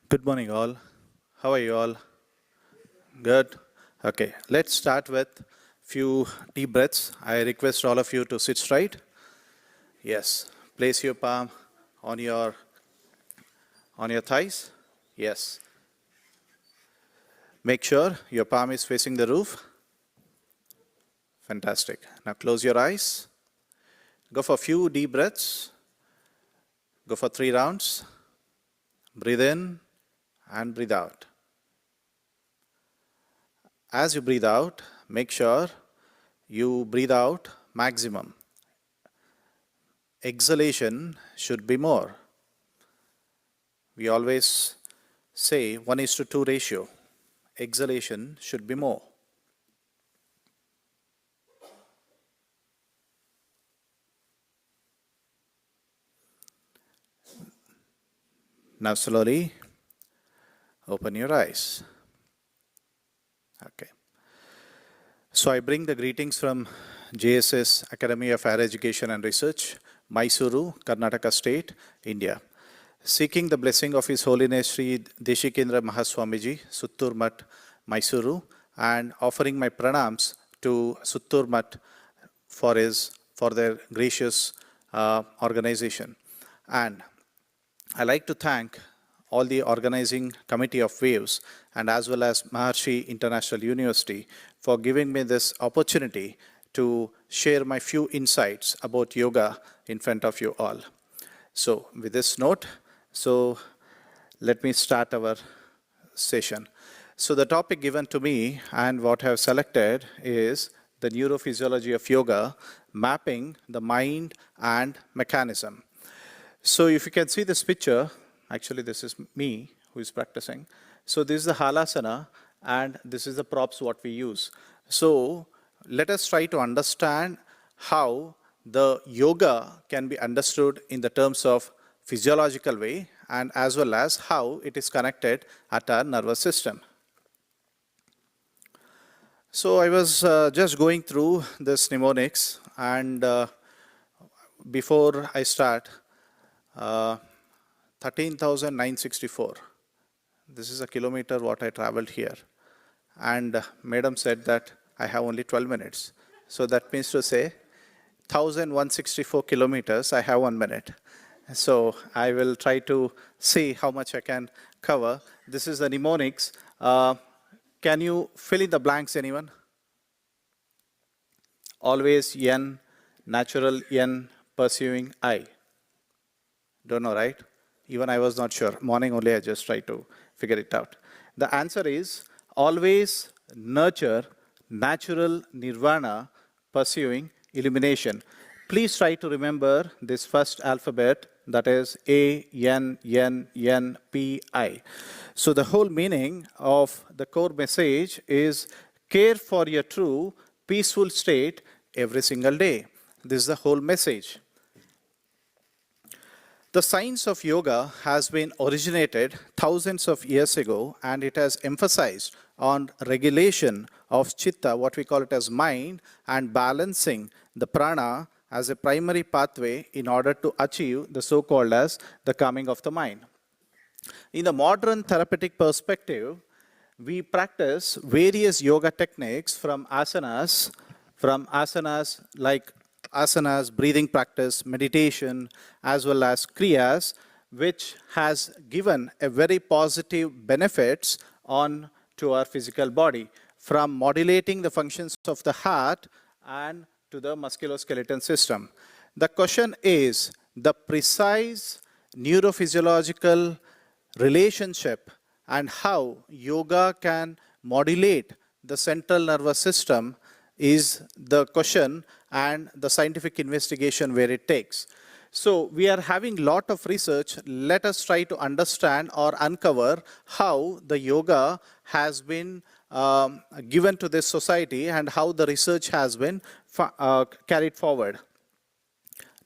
Good morning, all. How are you all? Good. Okay, let's start with few deep breaths. I request all of you to sit straight. Yes. Place your palm on your thighs. Yes. Make sure your palm is facing the roof. Fantastic. Now close your eyes. Go for a few deep breaths. Go for 3 rounds. Breathe in and breathe out. As you breathe out, make sure you breathe out maximum. Exhalation should be more. We always say 1:2 ratio. Exhalation should be more. Now slowly open your eyes. Okay. So I bring the greetings from JSS Academy of Higher Education and Research, Mysuru, Karnataka State, India. Seeking the blessing of His Holiness Sri Deshikendra Mahaswamiji, Suttur Mutt, Mysuru, and offering my pranams to Suttur Mutt for their gracious organization. And I like to thank all the organizing committee of WAVES and as well as Maharshi International University for giving me this opportunity to share my few insights about yoga in front of you all. So with this note, let me start our session. So the topic given to me and what I have selected is the neurophysiology of yoga, mapping the mind and mechanism. So if you can see this picture, actually this is me who is practicing. So this is the halasana and this is the props what we use. So let us try to understand how the yoga can be understood in the terms of physiological way and as well as how it is connected at our nervous system. So I was just going through this mnemonics and before I start, 13,964. This is a kilometer what I traveled here. And madam said that I have only 12 minutes. So that means to say 1,164 kilometers, I have 1 minute. So I will try to see how much I can cover. This is the mnemonics. Can you fill in the blanks, anyone? Always N, natural N, pursuing I. Don't know, right? Even I was not sure. Morning only I just tried to figure it out. The answer is always nurture natural nirvana pursuing illumination. Please try to remember this first alphabet, that is A, N, N, N, P, I. So the whole meaning of the core message is care for your true peaceful state every single day. This is the whole message. The science of yoga has been originated thousands of years ago and it has emphasized on regulation of chitta, what we call it as mind, and balancing the prana as a primary pathway in order to achieve the so-called as the calming of the mind. In the modern therapeutic perspective, we practice various yoga techniques from asanas like asanas, breathing practice, meditation, as well as kriyas, which has given a very positive benefits on to our physical body, from modulating the functions of the heart and to the musculoskeletal system. The question is the precise neurophysiological relationship and how yoga can modulate the central nervous system is the question and the scientific investigation where it takes. So we are having a lot of research. Let us try to understand or uncover how the yoga has been given to this society and how the research has been carried forward.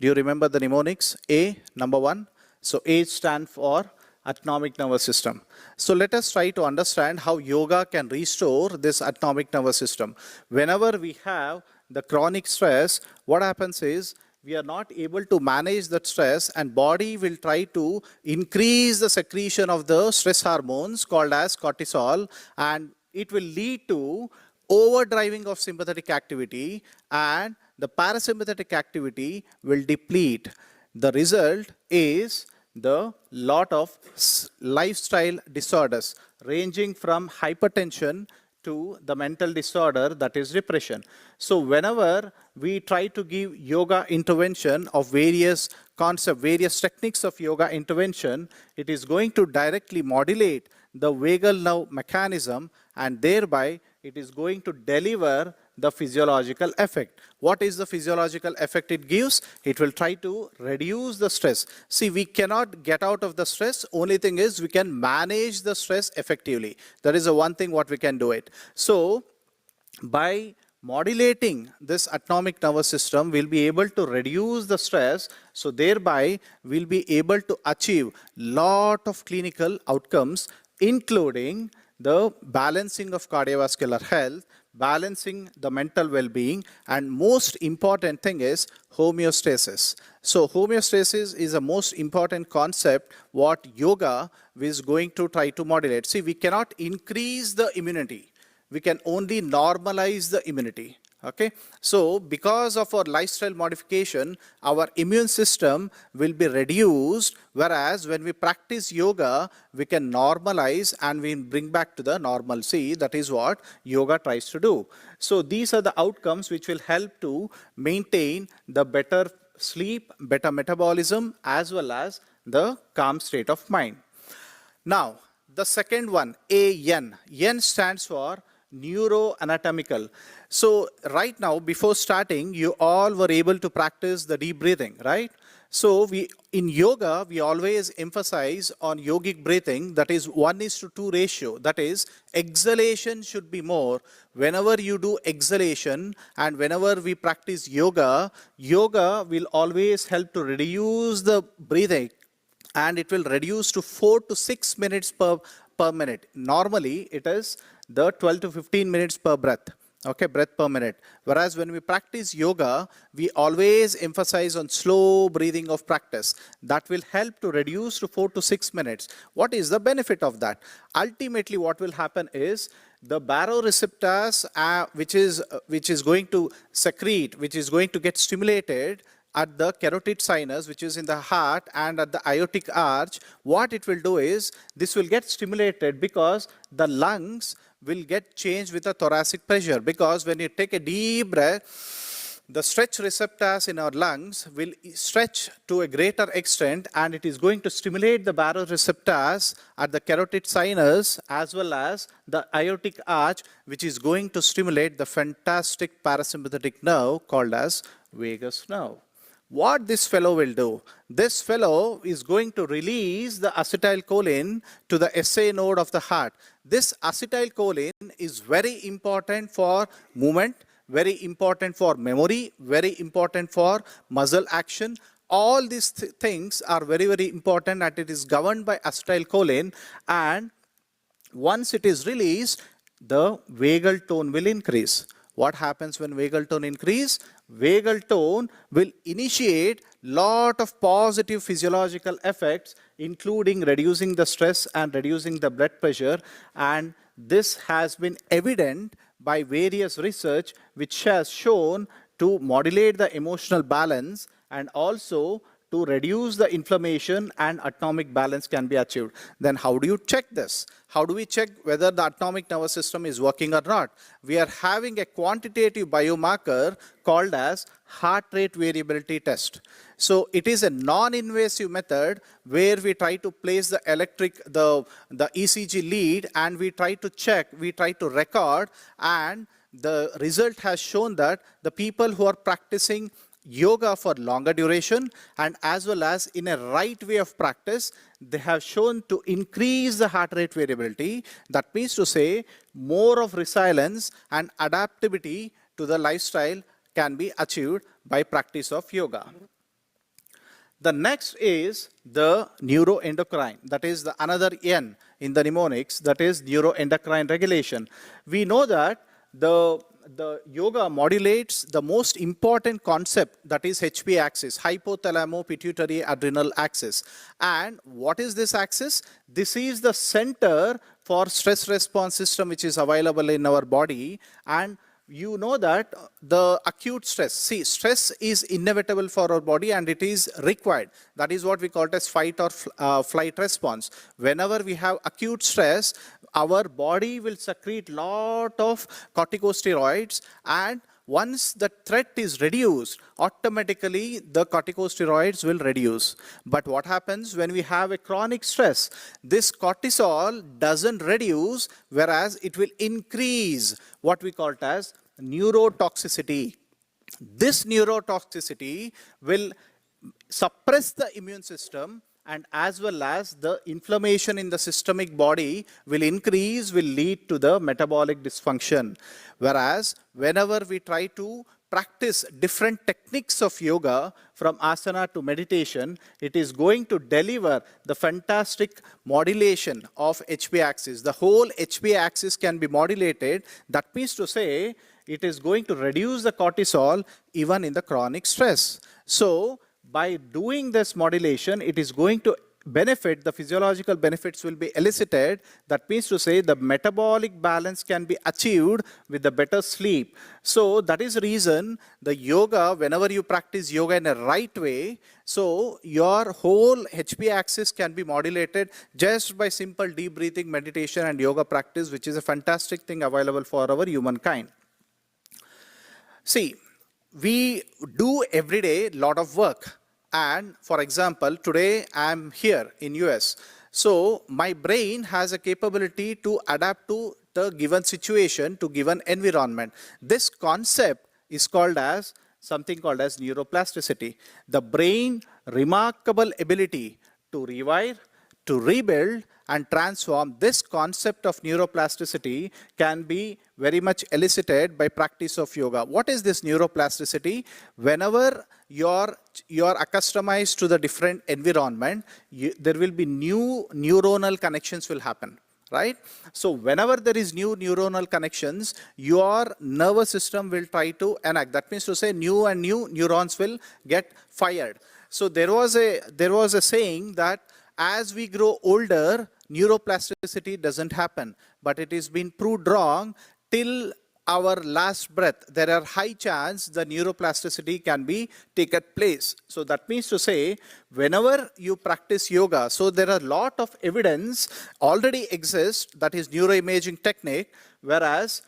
Do you remember the mnemonics? A, number 1. So A stands for autonomic nervous system. So let us try to understand how yoga can restore this autonomic nervous system. Whenever we have the chronic stress, what happens is we are not able to manage that stress, and body will try to increase the secretion of the stress hormones called as cortisol, and it will lead to overdriving of sympathetic activity, and the parasympathetic activity will deplete. The result is the lot of lifestyle disorders ranging from hypertension to the mental disorder, that is depression. So whenever we try to give yoga intervention of various concepts, various techniques of yoga intervention, it is going to directly modulate the vagal nerve mechanism, and thereby it is going to deliver the physiological effect. What is the physiological effect it gives? It will try to reduce the stress. See, we cannot get out of the stress. Only thing is we can manage the stress effectively. That is the one thing what we can do it. So by modulating this autonomic nervous system, we'll be able to reduce the stress. So thereby we'll be able to achieve lot of clinical outcomes, including the balancing of cardiovascular health, balancing the mental well-being, and most important thing is homeostasis. So homeostasis is the most important concept what yoga is going to try to modulate. See, we cannot increase the immunity. We can only normalize the immunity. Okay, so because of our lifestyle modification, our immune system will be reduced, whereas when we practice yoga, we can normalize and we bring back to the normalcy. That is what yoga tries to do. So these are the outcomes which will help to maintain the better sleep, better metabolism, as well as the calm state of mind. Now, the second one, AN. N stands for neuroanatomical. So right now, before starting, you all were able to practice the deep breathing, right? So in yoga, we always emphasize on yogic breathing, that is 1:2 ratio. That is, exhalation should be more. Whenever you do exhalation and whenever we practice yoga, yoga will always help to reduce the breathing, and it will reduce to 4 to 6 minutes per minute. Normally, it is the 12 to 15 minutes per breath. Okay, breath per minute. Whereas when we practice yoga, we always emphasize on slow breathing of practice. That will help to reduce to 4 to 6 minutes. What is the benefit of that? Ultimately, what will happen is the baroreceptors, which is going to secrete, which is going to get stimulated at the carotid sinus, which is in the heart, and at the aortic arch. What it will do is, this will get stimulated because the lungs will get changed with the thoracic pressure, because when you take a deep breath, the stretch receptors in our lungs will stretch to a greater extent, and it is going to stimulate the baroreceptors at the carotid sinus as well as the aortic arch, which is going to stimulate the fantastic parasympathetic nerve called as vagus nerve. What this fellow will do? This fellow is going to release the acetylcholine to the SA node of the heart. This acetylcholine is very important for movement, very important for memory, very important for muscle action. All these things are very, very important, and it is governed by acetylcholine. And once it is released, the vagal tone will increase. What happens when vagal tone increase? Vagal tone will initiate lot of positive physiological effects, including reducing the stress and reducing the blood pressure. And this has been evident by various research which has shown to modulate the emotional balance and also to reduce the inflammation, and autonomic balance can be achieved. Then how do you check this? How do we check whether the autonomic nervous system is working or not? We are having a quantitative biomarker called as heart rate variability test. So it is a non-invasive method where we try to place the ECG lead, and we try to check, we try to record, and the result has shown that the people who are practicing yoga for longer duration and as well as in a right way of practice, they have shown to increase the heart rate variability. That means to say more of resilience and adaptability to the lifestyle can be achieved by practice of yoga. The next is the neuroendocrine, that is the another N in the mnemonics, that is neuroendocrine regulation. We know that the yoga modulates the most important concept, that is HP axis, hypothalamo-pituitary adrenal axis. And what is this axis? This is the center for stress response system which is available in our body. And you know that the acute stress, see, stress is inevitable for our body and it is required. That is what we call it as fight or flight response. Whenever we have acute stress, our body will secrete lot of corticosteroids, and once the threat is reduced, automatically the corticosteroids will reduce. But what happens when we have a chronic stress? This cortisol doesn't reduce, whereas it will increase what we call it as neurotoxicity. This neurotoxicity will suppress the immune system, and as well as the inflammation in the systemic body will increase, will lead to the metabolic dysfunction. Whereas whenever we try to practice different techniques of yoga, from asana to meditation, it is going to deliver the fantastic modulation of HP axis. The whole HP axis can be modulated. That means to say, it is going to reduce the cortisol even in the chronic stress. So by doing this modulation, it is going to benefit, the physiological benefits will be elicited. That means to say the metabolic balance can be achieved with the better sleep. So that is the reason the yoga, whenever you practice yoga in a right way, so your whole HP axis can be modulated just by simple deep breathing, meditation and yoga practice, which is a fantastic thing available for our humankind. See, we do every day a lot of work. And for example, today I'm here in US. So my brain has a capability to adapt to the given situation, to given environment. This concept is called as something called as neuroplasticity. The brain remarkable ability to rewire, to rebuild and transform. This concept of neuroplasticity can be very much elicited by practice of yoga. What is this neuroplasticity? Whenever you're accustomed to the different environment, there will be new neuronal connections will happen, right? So whenever there is new neuronal connections, your nervous system will try to enact. That means to say new and new neurons will get fired. So there was a saying that as we grow older, neuroplasticity doesn't happen, but it has been proved wrong. Till our last breath, there are high chance the neuroplasticity can be taken place. So that means to say, whenever you practice yoga, so there are a lot of evidence already exists, that is neuroimaging technique, whereas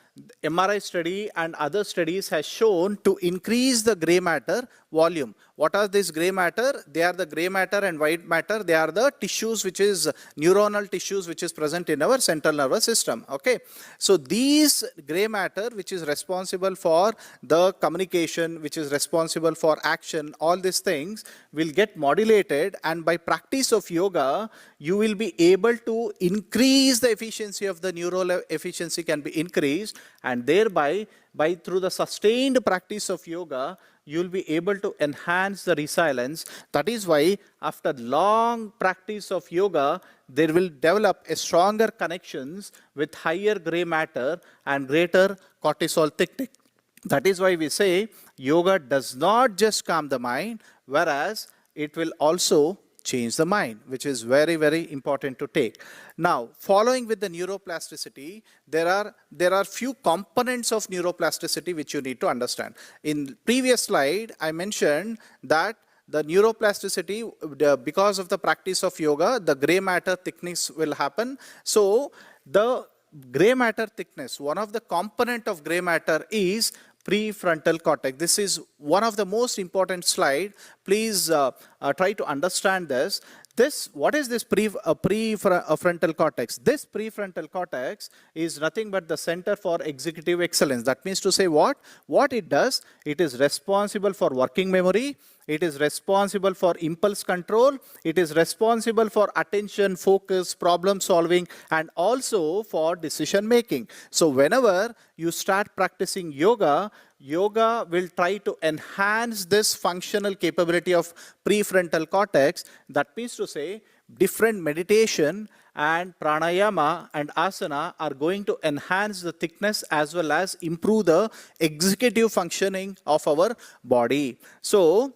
MRI study and other studies has shown to increase the gray matter volume. What are this gray matter? They are the gray matter and white matter. They are the tissues which is neuronal tissues which is present in our central nervous system. Okay. So these gray matter which is responsible for the communication, which is responsible for action, all these things will get modulated, and by practice of yoga, you will be able to increase the efficiency of the neural efficiency can be increased, and thereby through the sustained practice of yoga, you will be able to enhance the resilience. That is why after long practice of yoga, there will develop a stronger connections with higher gray matter and greater cortisol technique. That is why we say yoga does not just calm the mind, whereas it will also change the mind, which is very, very important to take. Now, following with the neuroplasticity, there are few components of neuroplasticity which you need to understand. In previous slide, I mentioned that the neuroplasticity, because of the practice of yoga, the gray matter thickness will happen. So, the gray matter thickness, one of the component of gray matter is prefrontal cortex. This is one of the most important slide. Please try to understand this. What is this prefrontal cortex? This prefrontal cortex is nothing but the Center for Executive Excellence. That means to say what? What it does, it is responsible for working memory, it is responsible for impulse control, it is responsible for attention, focus, problem solving, and also for decision making. So whenever you start practicing yoga, yoga will try to enhance this functional capability of prefrontal cortex. That means to say different meditation and pranayama and asana are going to enhance the thickness as well as improve the executive functioning of our body. So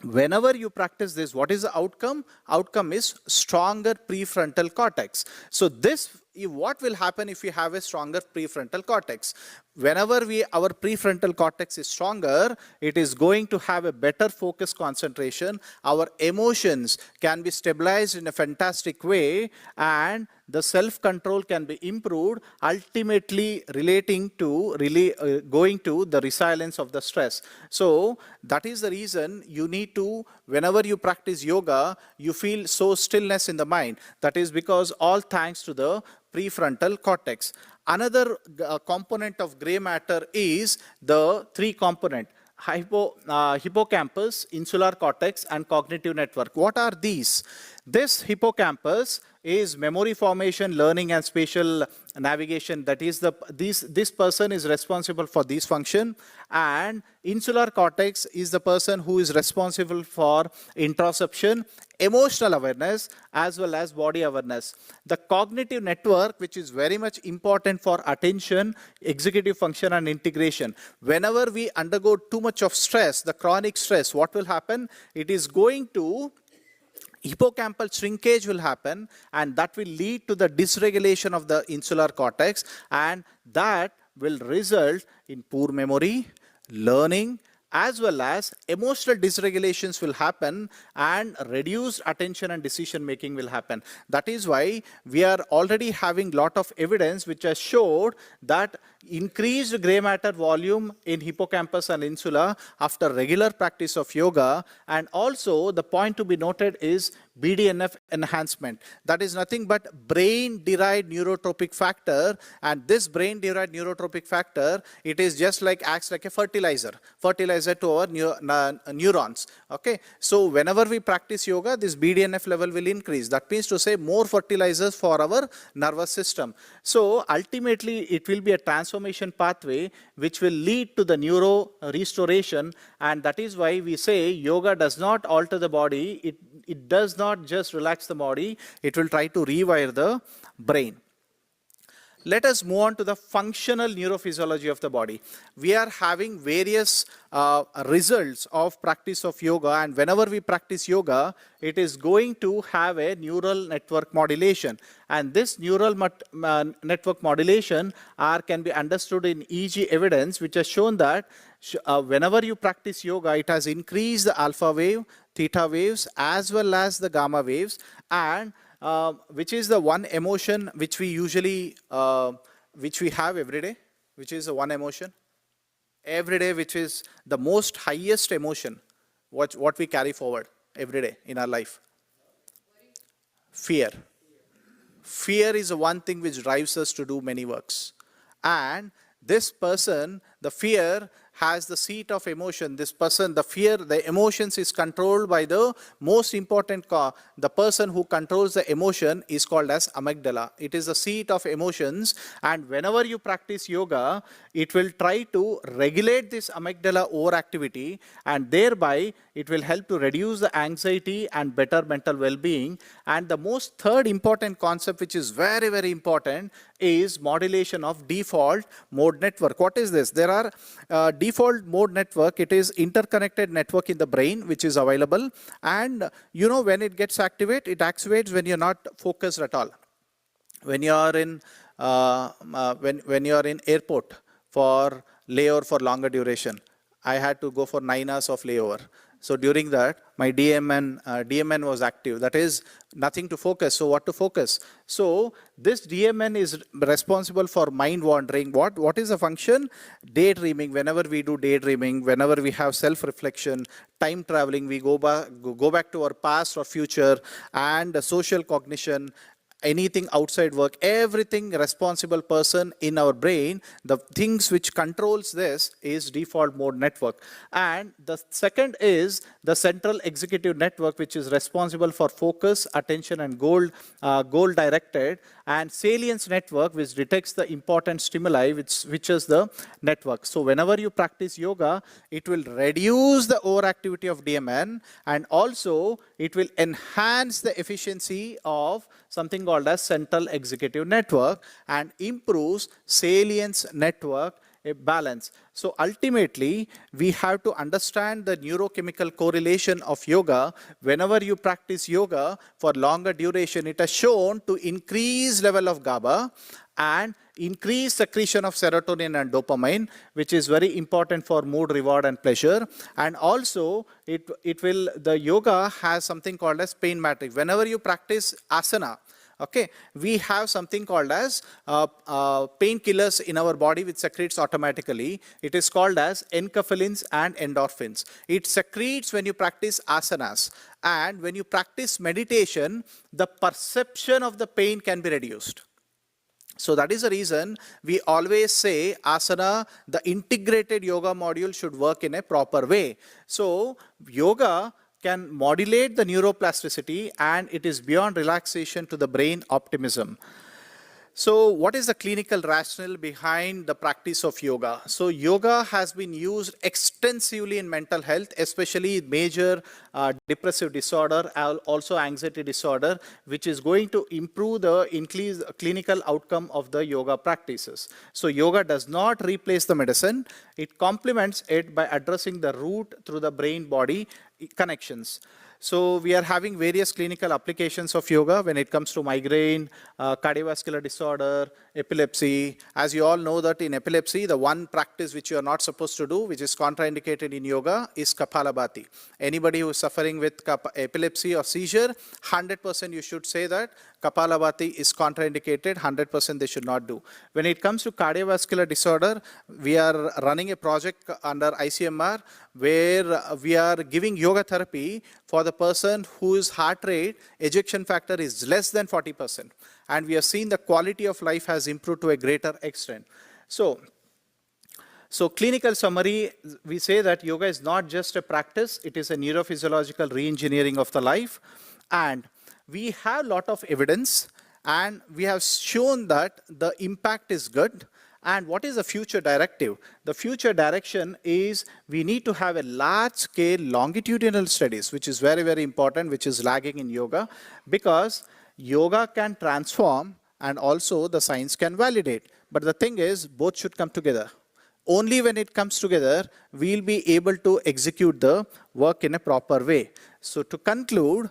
whenever you practice this, what is the outcome? Outcome is stronger prefrontal cortex. So this, what will happen if we have a stronger prefrontal cortex? Whenever our prefrontal cortex is stronger, it is going to have a better focus concentration. Our emotions can be stabilized in a fantastic way, and the self-control can be improved, ultimately relating to going to the resilience of the stress. So that is the reason you need to, whenever you practice yoga, you feel so stillness in the mind. That is because all thanks to the prefrontal cortex. Another component of gray matter is the three component: hippocampus, insular cortex, and cognitive network. What are these? This hippocampus is memory formation, learning, and spatial navigation. That is this person is responsible for this function, and insular cortex is the person who is responsible for interoception, emotional awareness, as well as body awareness. The cognitive network, which is very much important for attention, executive function, and integration. Whenever we undergo too much of stress, the chronic stress, what will happen? It is going to hippocampal shrinkage will happen, and that will lead to the dysregulation of the insular cortex, and that will result in poor memory, learning, as well as emotional dysregulations will happen, and reduced attention and decision making will happen. That is why we are already having lot of evidence which has showed that increased gray matter volume in hippocampus and insula after regular practice of yoga. And also the point to be noted is BDNF enhancement. That is nothing but brain-derived neurotropic factor, and this brain-derived neurotropic factor, it is just like acts like a fertilizer to our neurons. Okay, so whenever we practice yoga, this BDNF level will increase. That means to say more fertilizers for our nervous system. So ultimately, it will be a transformation pathway which will lead to the neuro restoration, and that is why we say yoga does not alter the body. It does not just relax the body, it will try to rewire the brain. Let us move on to the functional neurophysiology of the body. We are having various results of practice of yoga, and whenever we practice yoga, it is going to have a neural network modulation. And this neural network modulation can be understood in EEG evidence, which has shown that whenever you practice yoga, it has increased the alpha wave, theta waves, as well as the gamma waves, and which is the one emotion which we usually, which we have every day, which is the one emotion every day, which is the most highest emotion, what we carry forward every day in our life. Fear. Fear is the one thing which drives us to do many works. And this person, the fear, has the seat of emotion. This person, the fear, the emotions is controlled by the most important the person who controls the emotion is called as amygdala. It is the seat of emotions, and whenever you practice yoga, it will try to regulate this amygdala overactivity, and thereby it will help to reduce the anxiety and better mental well-being. And the most third important concept, which is very, very important, is modulation of default mode network. What is this? There are default mode network. It is interconnected network in the brain which is available, and you know, when it gets activated, it activates when you're not focused at all. When you are in when you are in airport for layover for longer duration, I had to go for 9 hours of layover. So during that, my DMN was active. That is nothing to focus. So what to focus? So this DMN is responsible for mind wandering. What is the function? Daydreaming. Whenever we do daydreaming, whenever we have self-reflection, time traveling, we go back to our past or future, and social cognition, anything outside work, everything responsible person in our brain, the things which controls this is default mode network. And the second is the central executive network, which is responsible for focus, attention, and goal directed, and salience network, which detects the important stimuli, which is the network. So whenever you practice yoga, it will reduce the overactivity of DMN, and also it will enhance the efficiency of something called as central executive network and improves salience network balance. So ultimately, we have to understand the neurochemical correlation of yoga. Whenever you practice yoga for longer duration, it has shown to increase level of GABA and increase secretion of serotonin and dopamine, which is very important for mood, reward, and pleasure. And also, the yoga has something called as pain matrix. Whenever you practice asana, okay, we have something called as painkillers in our body which secretes automatically. It is called as enkephalins and endorphins. It secretes when you practice asanas. And when you practice meditation, the perception of the pain can be reduced. So that is the reason we always say asana, the integrated yoga module should work in a proper way. So yoga can modulate the neuroplasticity and it is beyond relaxation to the brain optimism. So what is the clinical rationale behind the practice of yoga? So yoga has been used extensively in mental health, especially major depressive disorder, also anxiety disorder, which is going to improve the clinical outcome of the yoga practices. So yoga does not replace the medicine. It complements it by addressing the root through the brain-body connections. So we are having various clinical applications of yoga when it comes to migraine, cardiovascular disorder, epilepsy. As you all know that in epilepsy, the one practice which you are not supposed to do, which is contraindicated in yoga, is Kapalabhati. Anybody who is suffering with epilepsy or seizure, 100% you should say that Kapalabhati is contraindicated, 100% they should not do. When it comes to cardiovascular disorder, we are running a project under ICMR where we are giving yoga therapy for the person whose heart rate ejection factor is less than 40%. And we have seen the quality of life has improved to a greater extent. So clinical summary, we say that yoga is not just a practice, it is a neurophysiological re-engineering of the life. And we have a lot of evidence and we have shown that the impact is good. And what is the future directive? The future direction is we need to have a large-scale longitudinal studies, which is very, very important, which is lagging in yoga, because yoga can transform and also the science can validate. But the thing is, both should come together. Only when it comes together, we'll be able to execute the work in a proper way. So to conclude,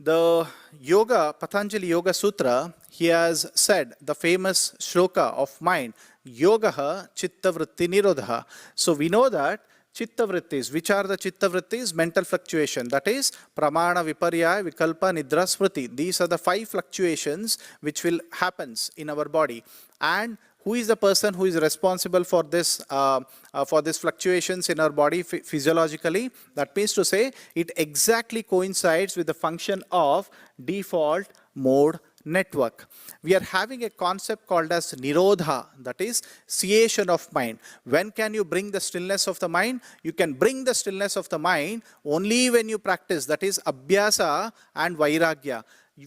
the yoga, Patanjali Yoga Sutra, he has said the famous shloka of mind, yogaha chitta vritti nirodha. So we know that chitta vrittis, which are the chitta vrittis? Mental fluctuation, that is pramana, viparya, vikalpa, nidra, smriti. These are the 5 fluctuations which will happens in our body. And who is the person who is responsible for this fluctuations in our body physiologically? That means to say it exactly coincides with the function of default mode network. We are having a concept called as nirodha, that is cessation of mind. When can you bring the stillness of the mind? You can bring the stillness of the mind only when you practice, that is abhyasa and vairagya.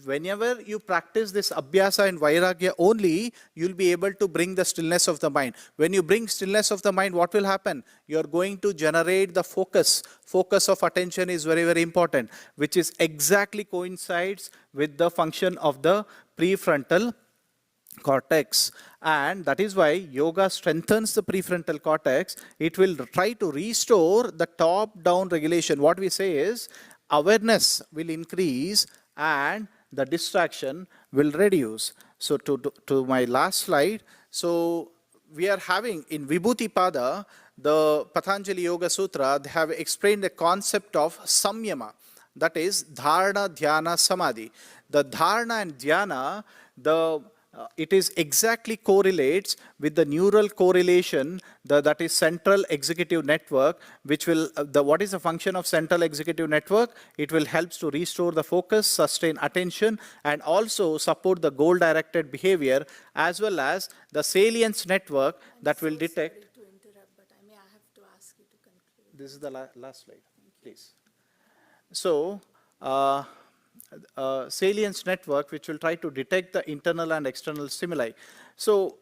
Whenever you practice this abhyasa and vairagya only, you'll be able to bring the stillness of the mind. When you bring stillness of the mind, what will happen? You're going to generate the focus. Focus of attention is very, very important, which is exactly coincides with the function of the prefrontal cortex. And that is why yoga strengthens the prefrontal cortex. It will try to restore the top-down regulation. What we say is awareness will increase and the distraction will reduce. So to my last slide, so we are having in Vibhuti Pada, the Patanjali Yoga Sutra, they have explained the concept of samyama, that is dharana, dhyana, samadhi. The dharana and dhyana, it is exactly correlates with the neural correlation, that is central executive network, which will, what is the function of central executive network? It will help to restore the focus, sustain attention, and also support the goal-directed behavior, as well as the salience network that will detect. Sorry to interrupt, but I have to ask you to conclude. This is the last slide, please. So, salience network which will try to detect the internal and external stimuli. So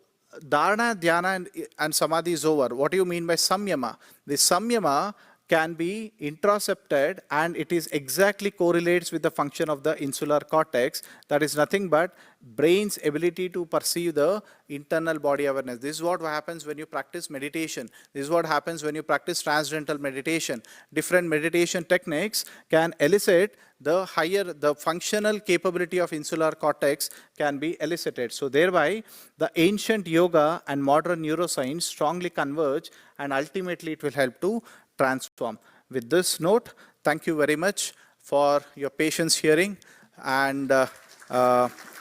dharana, dhyana and samadhi is over. What do you mean by samyama? The samyama can be interocepted, and it is exactly correlates with the function of the insular cortex. That is nothing but brain's ability to perceive the internal body awareness. This is what happens when you practice meditation. This is what happens when you practice transcendental meditation. Different meditation techniques can elicit the functional capability of insular cortex can be elicited. So thereby, the ancient yoga and modern neuroscience strongly converge, and ultimately it will help to transform. With this note, thank you very much for your patience hearing, and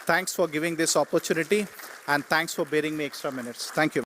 thanks for giving this opportunity, and thanks for bearing me extra minutes. Thank you.